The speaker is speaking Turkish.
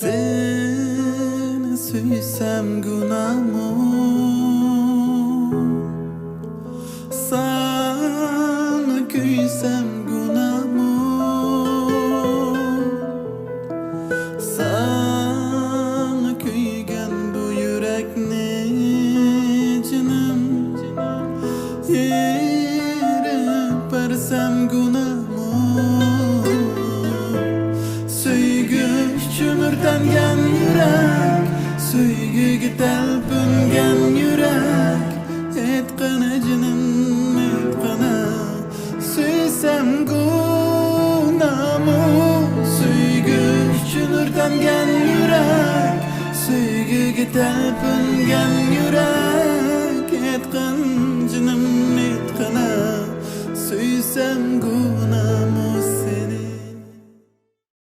Seni süysem günahmı, sana küysem günahmı, sana kuygan bu yürekni canım yerip barsam günahmı. Çümürtengen yürek, söygüge talpingan yürek, etqana jinim etqana, süysem günahmı. Söygü çümürtengen yürek, söygüge talpingan yürek, etqan jinim etqana, süysem